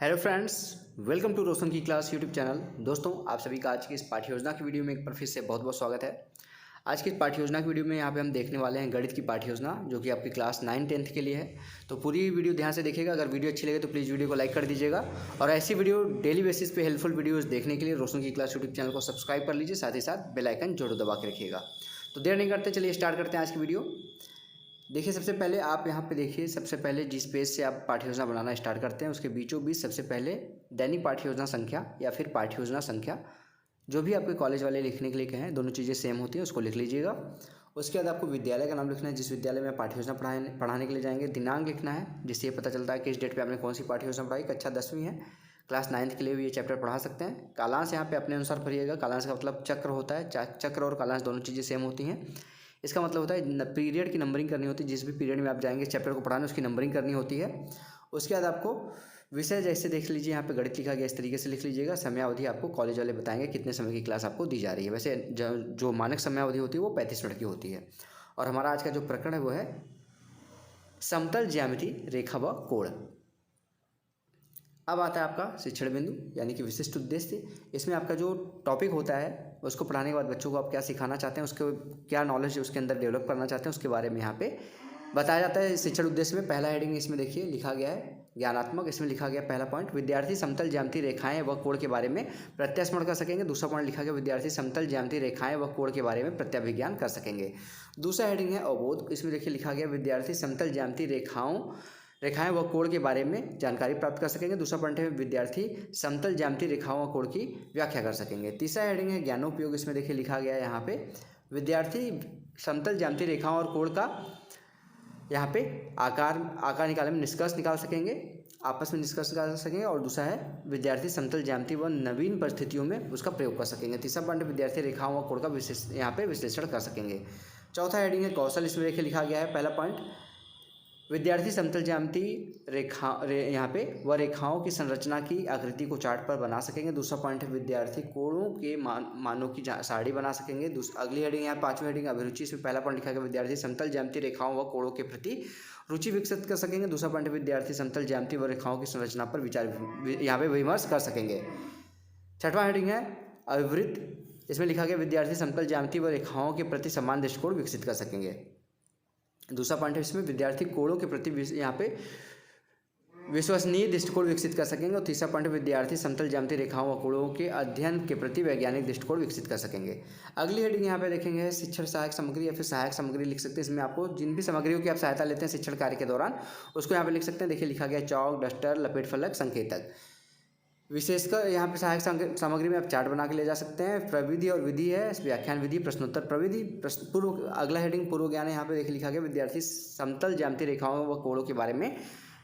Hello friends, welcome to रोशन की class YouTube channel. दोस्तों, आप सभी का आज की इस पाठ्य योजना की वीडियो में एक बार फिर से बहुत बहुत स्वागत है। आज की इस पाठ्य योजना की वीडियो में यहाँ पे हम देखने वाले हैं गणित की पाठ्य योजना, जो कि आपकी क्लास 9-10 के लिए है। तो पूरी वीडियो ध्यान से देखिएगा। अगर वीडियो अच्छी लगे तो प्लीज़ वीडियो को लाइक कर दीजिएगा, और ऐसी वीडियो डेली बेसिस पे हेल्पफुल वीडियोज़ देखने के लिए रोशन की क्लास यूट्यूब चैनल को सब्सक्राइब कर लीजिए, साथ ही साथ बेल आइकन जरूर दबा के रखिएगा। तो देर नहीं करते, चलिए स्टार्ट करते हैं आज की वीडियो। देखिए, सबसे पहले आप यहाँ पे देखिए, सबसे पहले जिस पेज से आप पाठ्य योजना बनाना स्टार्ट करते हैं उसके बीचों बीच सबसे पहले दैनिक पाठ्य योजना संख्या या फिर पाठ्य योजना संख्या, जो भी आपके कॉलेज वाले लिखने के लिए कहें, दोनों चीज़ें सेम होती हैं, उसको लिख लीजिएगा। उसके बाद आपको विद्यालय का नाम लिखना है, जिस विद्यालय में पाठ्य योजना पढ़ाने के लिए जाएंगे। दिनांक लिखना है, जिससे ये पता चलता है कि इस डेट पर आपने कौन सी पाठ्य योजना पढ़ाई। कक्षा 10वीं है, क्लास 9th के लिए भी ये चैप्टर पढ़ा सकते हैं। कालांश यहाँ पे अपने अनुसार भरिएगा। कालांश का मतलब चक्र होता है। चक्र और कालांश दोनों चीज़ें सेम होती हैं। इसका मतलब होता है पीरियड की नंबरिंग करनी होती है। जिस भी पीरियड में आप जाएंगे चैप्टर को पढ़ाने, उसकी नंबरिंग करनी होती है। उसके बाद आपको विषय जैसे देख लीजिए, यहाँ पे गणित लिखा गया, इस तरीके से लिख लीजिएगा। समयावधि आपको कॉलेज वाले बताएंगे कितने समय की क्लास आपको दी जा रही है। वैसे जो मानक समयावधि होती है वो 35 मिनट की होती है। और हमारा आज का जो प्रकरण है वो है समतल ज्यामिति रेखा व कोण। अब आता है आपका शिक्षण बिंदु, यानी कि विशिष्ट उद्देश्य। इसमें आपका जो टॉपिक होता है उसको पढ़ाने के बाद बच्चों को आप क्या सिखाना चाहते हैं, उसके क्या नॉलेज उसके अंदर डेवलप करना चाहते हैं, उसके बारे में यहाँ पे बताया जाता है। शिक्षण उद्देश्य में पहला हेडिंग इसमें देखिए लिखा गया है ज्ञानात्मक। इसमें लिखा गया पहला पॉइंट, विद्यार्थी समतल ज्यामिति रेखाएं व कोण के बारे में प्रत्यास्मरण कर सकेंगे। दूसरा पॉइंट लिखा गया, विद्यार्थी समतल ज्यामिति रेखाएं व कोण के बारे में प्रत्याभिज्ञान कर सकेंगे। दूसरा हेडिंग है अवबोध। इसमें देखिए लिखा गया, विद्यार्थी समतल ज्यामिति रेखाएं व कोण के बारे में जानकारी प्राप्त कर सकेंगे। दूसरा पॉइंट है, विद्यार्थी समतल ज्यामिति रेखाओं व कोण की व्याख्या कर सकेंगे। तीसरा हेडिंग है ज्ञानोपयोग। इसमें देखिए लिखा गया है यहाँ पे, विद्यार्थी समतल ज्यामिति रेखाओं और कोण का यहाँ पे आकार निकालने में निष्कर्ष निकाल सकेंगे, आपस में निष्कर्ष निकाल सकेंगे। और दूसरा है, विद्यार्थी समतल ज्यामिति व नवीन परिस्थितियों में उसका प्रयोग कर सकेंगे। तीसरा पॉइंट, विद्यार्थी रेखाओं व कोण का यहाँ पे विश्लेषण कर सकेंगे। चौथा हेडिंग है कौशल। इसमें देखिए लिखा गया है पहला पॉइंट, विद्यार्थी समतल ज्यामिति यहाँ पे व रेखाओं की संरचना की आकृति को चार्ट पर बना सकेंगे। दूसरा पॉइंट है, विद्यार्थी कोणों के मानों की सारणी बना सकेंगे। अगली हेडिंग यहाँ पांचवी हेडिंग अभिरुचि। इसमें पहला पॉइंट लिखा गया, विद्यार्थी समतल ज्यामिति रेखाओं व कोणों के प्रति रुचि विकसित कर सकेंगे। दूसरा पॉइंट है, विद्यार्थी समतल ज्यामिति व रेखाओं की संरचना पर यहाँ पे विमर्श कर सकेंगे। छठवां हेडिंग है अविवृत्त। इसमें लिखा गया, विद्यार्थी समतल ज्यामिति व रेखाओं के प्रति समान दृष्टिकोण विकसित कर सकेंगे। दूसरा पॉइंट है, इसमें विद्यार्थी कोणों के प्रति यहाँ पे विश्वसनीय दृष्टिकोण विकसित कर सकेंगे। और तीसरा पॉइंट है, विद्यार्थी समतल ज्यामिति रेखाओं व कोणों के अध्ययन के प्रति वैज्ञानिक दृष्टिकोण विकसित कर सकेंगे। अगली हेडिंग यहाँ पे देखेंगे शिक्षण सहायक सामग्री या फिर सहायक सामग्री लिख सकते हैं। इसमें आपको जिन भी सामग्रियों की आप सहायता लेते हैं शिक्षण कार्य के दौरान, उसको यहाँ पे लिख सकते हैं। देखिए लिखा गया, चौक, डस्टर, लपेट फलक, संकेतक। विशेषकर यहाँ पे सहायक सामग्री में आप चार्ट बना के ले जा सकते हैं। प्रविधि और विधि है, व्याख्यान विधि, प्रश्नोत्तर प्रविधि, पूर्व। अगला हेडिंग पूर्व ज्ञान है। यहाँ पे देखिए लिखा गया, विद्यार्थी समतल ज्यामिति रेखाओं व कोणों के बारे में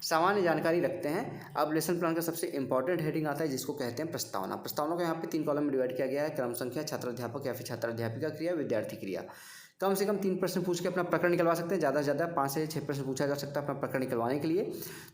सामान्य जानकारी रखते हैं। अब लेसन प्लान का सबसे इंपॉर्टेंट हेडिंग आता है, जिसको कहते हैं प्रस्तावना। प्रस्तावना को यहाँ पे 3 कॉलम में डिवाइड किया गया है, क्रम संख्या, छात्राध्यापक या फिर छात्राध्यापिका क्रिया, विद्यार्थी क्रिया। कम से कम 3 प्रश्न पूछ के अपना प्रकरण निकलवा सकते हैं। ज़्यादा से ज़्यादा 5 से 6 प्रश्न पूछा जा सकता है अपना प्रकरण निकलवाने के लिए।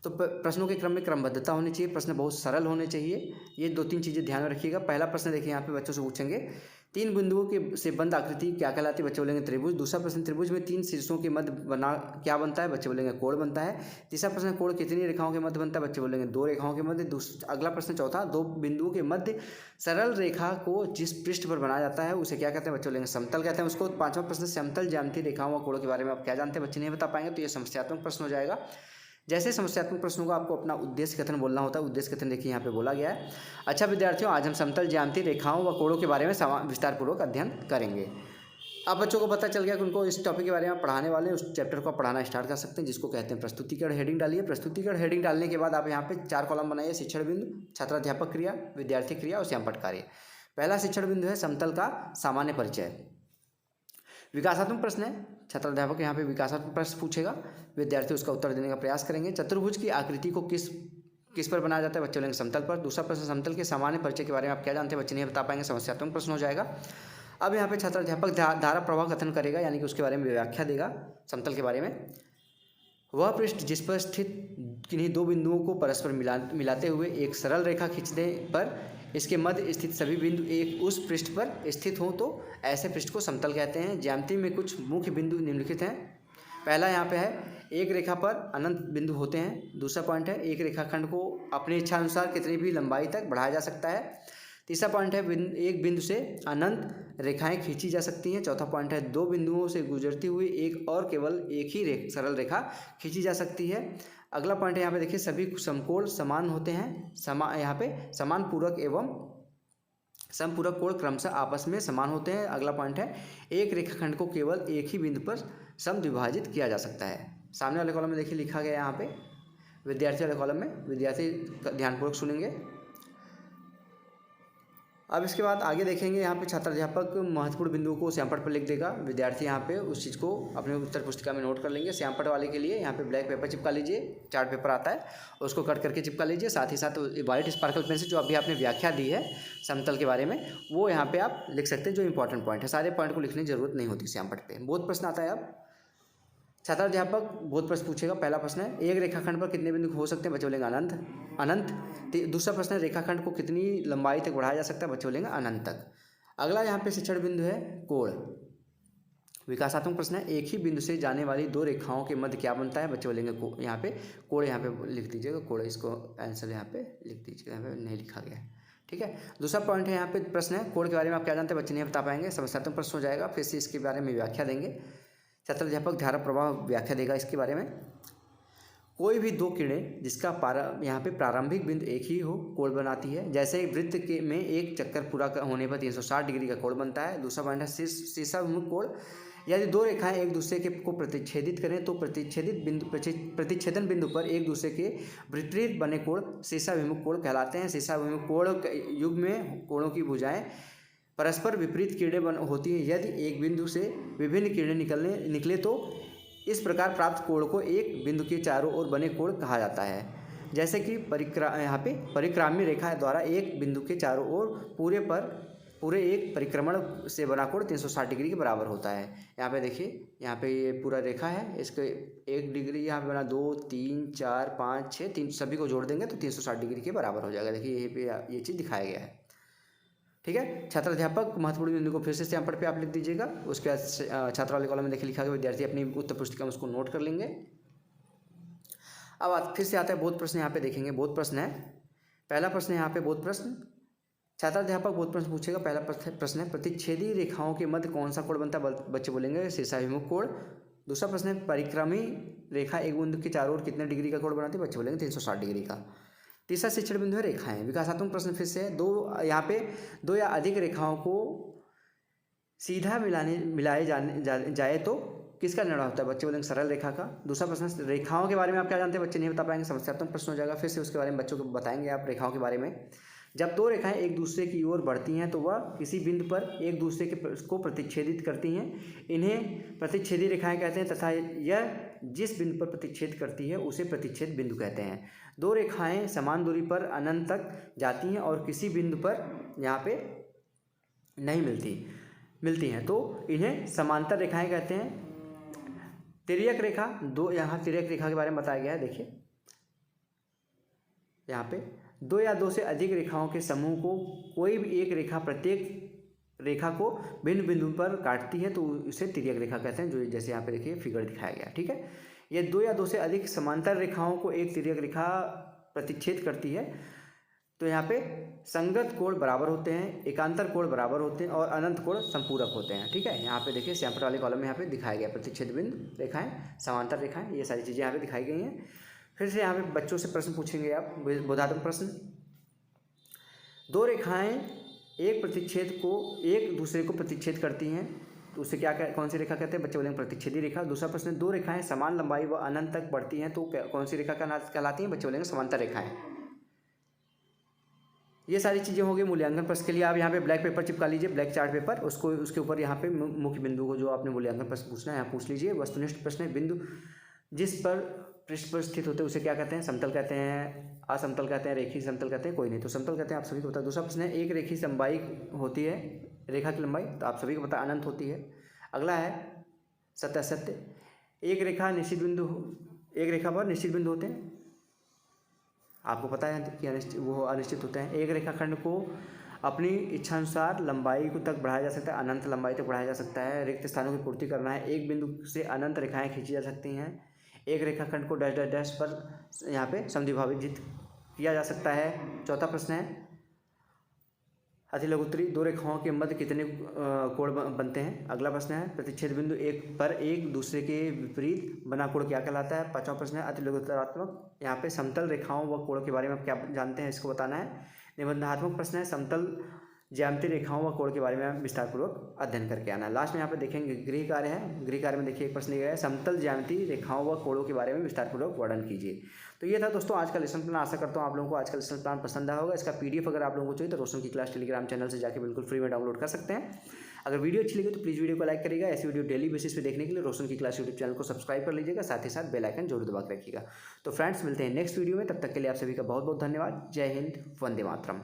तो प्रश्नों के क्रम में क्रमबद्धता होनी चाहिए, प्रश्न बहुत सरल होने चाहिए। ये 2-3 चीज़ें ध्यान में रखिएगा। पहला प्रश्न देखिए, यहाँ पे बच्चों से पूछेंगे, 3 बिंदुओं के से बंद आकृति क्या कहलाती है? बच्चे बोलेंगे त्रिभुज। दूसरा प्रश्न, त्रिभुज में 3 शीर्षों के मध्य बना क्या बनता है? बच्चे बोलेंगे कोण बनता है। तीसरा प्रश्न, कोण कितनी रेखाओं के मध्य बनता है? बच्चे बोलेंगे 2 रेखाओं के मध्य। अगला प्रश्न चौथा, 2 बिंदुओं के मध्य सरल रेखा को जिस पृष्ठ पर बनाया जाता है उसे क्या कहते हैं? बच्चे बोलेंगे समतल कहते हैं उसको। पांचवा प्रश्न, समतल ज्यामिति रेखाओं व कोणों के बारे में आप क्या जानते हैं? बच्चे नहीं बता पाएंगे, तो ये समस्यात्मक प्रश्न हो जाएगा। जैसे समस्यात्मक प्रश्नों को आपको अपना उद्देश्य कथन बोलना होता है, उद्देश्य कथन देखिए यहाँ पे बोला गया है। अच्छा विद्यार्थियों, आज हम समतल ज्यामिति रेखाओं व कोणों के बारे में विस्तारपूर्वक अध्ययन करेंगे। अब बच्चों को पता चल गया कि उनको इस टॉपिक के बारे में पढ़ाने वाले हैं, उस चैप्टर को पढ़ाना स्टार्ट कर सकते हैं, जिसको कहते हैं प्रस्तुतिकरण। हेडिंग डालिए। प्रस्तुतिकरण हेडिंग डालने के बाद आप यहाँ पे 4 कॉलम बनाइए, शिक्षण बिंदु, छात्राध्यापक क्रिया, विद्यार्थी क्रिया और श्यामपट्ट कार्य। पहला शिक्षण बिंदु है समतल का सामान्य परिचय। विकासात्मक प्रश्न है, छात्राध्यापक यहाँ पे विकासात्मक प्रश्न पूछेगा, विद्यार्थी उसका उत्तर देने का प्रयास करेंगे। चतुर्भुज की आकृति को किस पर बनाया जाता है? बच्चे बोलेंगे समतल पर। दूसरा प्रश्न, समतल के सामान्य परिचय के बारे में आप क्या जानते हैं? बच्चे नहीं बता पाएंगे, समस्यात्मक प्रश्न हो जाएगा। अब यहाँ पे छात्राध्यापक धारा प्रवाह कथन करेगा, यानी कि उसके बारे में व्याख्या देगा समतल के बारे में। वह पृष्ठ जिस पर स्थित किन्हीं 2 बिंदुओं को परस्पर मिलाते हुए एक सरल रेखा खींचने पर इसके मध्य स्थित सभी बिंदु एक उस पृष्ठ पर स्थित हों तो ऐसे पृष्ठ को समतल कहते हैं। ज्यामिति में कुछ मुख्य बिंदु निम्नलिखित हैं। पहला यहाँ पे है एक रेखा पर अनंत बिंदु होते हैं। दूसरा पॉइंट है एक रेखाखंड को अपनी इच्छा अनुसार कितनी भी लंबाई तक बढ़ाया जा सकता है। तीसरा पॉइंट है एक बिंदु से अनंत रेखाएं खींची जा सकती हैं। चौथा पॉइंट है दो बिंदुओं से गुजरती हुई एक और केवल एक ही सरल रेखा खींची जा सकती है। अगला पॉइंट है यहाँ पे देखिए सभी समकोण समान होते हैं। यहाँ पे समान पूरक एवं समपूरक कोण क्रमशः आपस में समान होते हैं। अगला पॉइंट है एक रेखाखंड को केवल एक ही बिंदु पर समद्विभाजित किया जा सकता है। सामने वाले कॉलम में देखिए लिखा गया यहाँ पे विद्यार्थी वाले कॉलम में, विद्यार्थी ध्यानपूर्वक सुनेंगे। अब इसके बाद आगे देखेंगे यहाँ पे छात्र अध्यापक महत्वपूर्ण बिंदुओं को श्यामपट्ट पर लिख देगा। विद्यार्थी यहाँ पे उस चीज़ को अपने उत्तर पुस्तिका में नोट कर लेंगे। श्यामपट्ट वाले के लिए यहाँ पे ब्लैक पेपर चिपका लीजिए, चार्ट पेपर आता है उसको कट करके चिपका लीजिए। साथ ही साथ वाइट स्पार्कल पेन से जो अभी आपने व्याख्या दी है समतल के बारे में वो यहाँ पे आप लिख सकते हैं जो इंपॉर्टेंट पॉइंट है। सारे पॉइंट को लिखने की जरूरत नहीं होती श्यामपट्ट पे। बहुत प्रश्न आता है। अब छात्र अध्यापक बहुत प्रश्न पूछेगा। पहला प्रश्न है एक रेखाखंड पर कितने बिंदु हो सकते हैं, बच्चे बोलेंगे अनंत अनंत। दूसरा प्रश्न है रेखाखंड को कितनी लंबाई तक बढ़ाया जा सकता है, बच्चे बोलेंगे अनंत तक। अगला यहाँ पे शिक्षण बिंदु है कोण। विकासात्मक प्रश्न है एक ही बिंदु से जाने वाली दो रेखाओं के मध्य क्या बनता है, बच्चे बोलेंगे यहाँ पे कोण। यहाँ पे लिख दीजिएगा कोण, इसको आंसर यहाँ पे लिख दीजिएगा, यहाँ पे नहीं लिखा गया है, ठीक है। दूसरा पॉइंट है यहाँ पे प्रश्न है कोण के बारे में आप क्या जानते हैं, बच्चे नहीं बता पाएंगे। समस्यात्मक प्रश्न हो जाएगा, फिर से इसके बारे में व्याख्या देंगे। छात्र अध्यापक धारा प्रवाह व्याख्या देगा इसके बारे में। कोई भी दो किरणें जिसका यहाँ पे प्रारंभिक बिंदु एक ही हो कोण बनाती है। जैसे वृत्त के में एक चक्कर पूरा होने पर 360 डिग्री का कोण बनता है। दूसरा पॉइंट है शीर्षाभिमुख कोण। यदि दो रेखाएं एक दूसरे के को प्रतिच्छेदित करें तो प्रतिच्छेदन बिंदु पर एक दूसरे के विपरीत बने कोण शीर्षाभिमुख कोण कहलाते हैं। शीर्षाभिमुख कोण युग में कोणों की भुजाएं परस्पर विपरीत किरणें होती हैं। यदि एक बिंदु से विभिन्न किरणें निकले तो इस प्रकार प्राप्त कोण को एक बिंदु के चारों ओर बने कोण कहा जाता है। जैसे कि यहाँ पे परिक्रामी रेखा द्वारा एक बिंदु के चारों ओर पूरे एक परिक्रमण से बना कोण 360 डिग्री के बराबर होता है। यहाँ पे देखिए यहाँ पे ये पूरा रेखा है, इसके 1 डिग्री यहाँ पे बना 2 3 4 5 6 3 सभी को जोड़ देंगे तो 360 डिग्री के बराबर हो जाएगा। देखिए यहीं पे ये चीज़ दिखाया गया है, ठीक है। छात्र अध्यापक महत्वपूर्ण बिंदु को फिर से श्यामपट्ट पे आप लिख दीजिएगा। उसके बाद छात्र वाले कॉलम में देखिए लिखा गया, विद्यार्थी अपनी उत्तर पुस्तिका में उसको नोट कर लेंगे। अब फिर से आता है बोध प्रश्न, यहाँ पे देखेंगे बोध प्रश्न है। पहला प्रश्न है यहाँ पे बोध प्रश्न। छात्र अध्यापक बोध प्रश्न पूछेगा। पहला प्रश्न है प्रतिच्छेदी रेखाओं के मध्य कौन सा कोण बनता है, बच्चे बोलेंगे शीर्षाभिमुख कोण। दूसरा प्रश्न है परिक्रामी रेखा एक बिंदु के चारों ओर कितने डिग्री का कोण बनाती है, बच्चे बोलेंगे 360 डिग्री का। तीसरा शिक्षण बिंदु है रेखाएं। विकासात्मक प्रश्न फिर से यहाँ पे दो या अधिक रेखाओं को सीधा मिलाए जाए तो किसका निर्णय होता है, बच्चे बोलेंगे सरल रेखा का। दूसरा प्रश्न रेखाओं के बारे में आप क्या जानते हैं, बच्चे नहीं बता पाएंगे, समस्यात्मक प्रश्न हो जाएगा। फिर से उसके बारे में बच्चों को बताएंगे आप रेखाओं के बारे में। जब दो रेखाएं एक दूसरे की ओर बढ़ती हैं तो वह किसी बिंदु पर एक दूसरे को प्रतिच्छेदित करती हैं, इन्हें प्रतिच्छेदी रेखाएं कहते हैं तथा यह जिस बिंदु पर प्रतिच्छेद करती है उसे प्रतिच्छेद बिंदु कहते हैं। दो रेखाएं समान दूरी पर अनंत तक जाती हैं और किसी बिंदु पर यहाँ पे नहीं मिलती हैं तो इन्हें समांतर रेखाएं कहते हैं। तिर्यक रेखा यहाँ तिर्यक रेखा के बारे में बताया गया है। देखिए यहाँ पे दो या दो से अधिक रेखाओं के समूह को कोई भी एक रेखा प्रत्येक रेखा को भिन्न बिंदु पर काटती है तो इसे तिर्यक रेखा कहते हैं, जो जैसे यहाँ पे देखिए फिगर दिखाया गया, ठीक है। ये दो या दो से अधिक समांतर रेखाओं को एक तिर्यक रेखा प्रतिच्छेद करती है तो यहाँ पे संगत कोण बराबर होते हैं, एकांतर कोण बराबर होते हैं और अनंत कोण संपूरक होते हैं, ठीक है। यहाँ पे देखिए श्यामपट्ट वाले कॉलम में यहाँ पे दिखाया गया प्रतिच्छेद बिंदु रेखाएं, समांतर रेखाएं, ये सारी चीज़ें यहाँ पे दिखाई गई हैं। फिर से यहाँ पे बच्चों से प्रश्न पूछेंगे आप, बोधात्मक प्रश्न। दो रेखाएं एक प्रतिच्छेद को एक दूसरे को प्रतिच्छेद करती हैं तो उसे कौन सी रेखा कहते हैं, बच्चे बोलेंगे प्रतिच्छेदी रेखा। दूसरा प्रश्न दो रेखाएं समान लंबाई व अनंत तक बढ़ती हैं तो कौन सी रेखा कहलाती हैं, बच्चे बोलेंगे समांतर रेखाएं। ये सारी चीज़ें होंगी मूल्यांकन प्रश्न के लिए। आप यहाँ पे ब्लैक पेपर चिपका लीजिए, ब्लैक चार्ट पेपर, उसको उसके ऊपर यहाँ पे मुख्य बिंदु को जो आपने मूल्यांकन प्रश्न पूछना है यहाँ पूछ लीजिए। वस्तुनिष्ठ प्रश्न है, बिंदु जिस पर पृष्ठ पर स्थित होते हैं उसे क्या कहते हैं, समतल कहते हैं, असमतल कहते हैं, रेखीय समतल कहते हैं, कोई नहीं तो समतल कहते हैं, आप सभी को पता है। दूसरा प्रश्न है एक रेखीय लंबाई होती है, रेखा की लंबाई तो आप सभी को पता अनंत होती है। अगला है सत्य, एक रेखा पर निश्चित बिंदु होते हैं, आपको पता है कि वो अनिश्चित होते हैं। एक रेखाखंड को अपनी इच्छानुसार लंबाई को तक बढ़ाया जा सकता है, अनंत लंबाई तक बढ़ाया जा सकता है। रिक्त स्थानों की पूर्ति करना है, एक बिंदु से अनंत रेखाएं खींची जा सकती हैं। एक रेखाखंड को डैश डैश डैश पर यहाँ पे समद्विभाजित किया जा सकता है। चौथा प्रश्न है अति लघुत्तरी दो रेखाओं के मध्य कितने कोण बनते हैं। अगला प्रश्न है प्रतिच्छेद बिंदु एक पर एक दूसरे के विपरीत बना कोण क्या कहलाता है। पांचवा प्रश्न है अति लघुत्तरात्मक, यहाँ पे समतल रेखाओं व कोण के बारे में आप क्या जानते हैं, इसको बताना है। निबंधात्मक प्रश्न है समतल ज्यामितीय रेखाओं व कोण के बारे में विस्तार पूर्वक अध्ययन करके आना है। लास्ट में यहाँ पे देखेंगे गृह कार्य है। गृह कार्य में देखिए एक प्रश्न दिया है समतल ज्यामितीय रेखाओं व कोणों के बारे में विस्तार पूर्वक वर्णन कीजिए। तो ये था दोस्तों आज का लेसन प्लान। आशा करता हूँ आप लोगों को आज का लेसन प्लान पसंद आया होगा। इसका पीडीएफ अगर आप लोगों को चाहिए तो रोशन की क्लास टेलीग्राम चैनल से जाकर बिल्कुल फ्री में डाउनलोड कर सकते हैं। अगर वीडियो अच्छी लगी तो प्लीज़ वीडियो को लाइक करिएगा। ऐसी वीडियो डेली बेसिस पे देखने के लिए रोशन की क्लास यूट्यूब चैनल को सब्सक्राइब कर लीजिएगा, साथ ही साथ बेल आइकन जरूर दबा के रखिएगा। तो फ्रेंड्स मिलते हैं नेक्स्ट वीडियो में, तब तक के लिए आप सभी का बहुत बहुत धन्यवाद। जय हिंद, वंदे मातरम।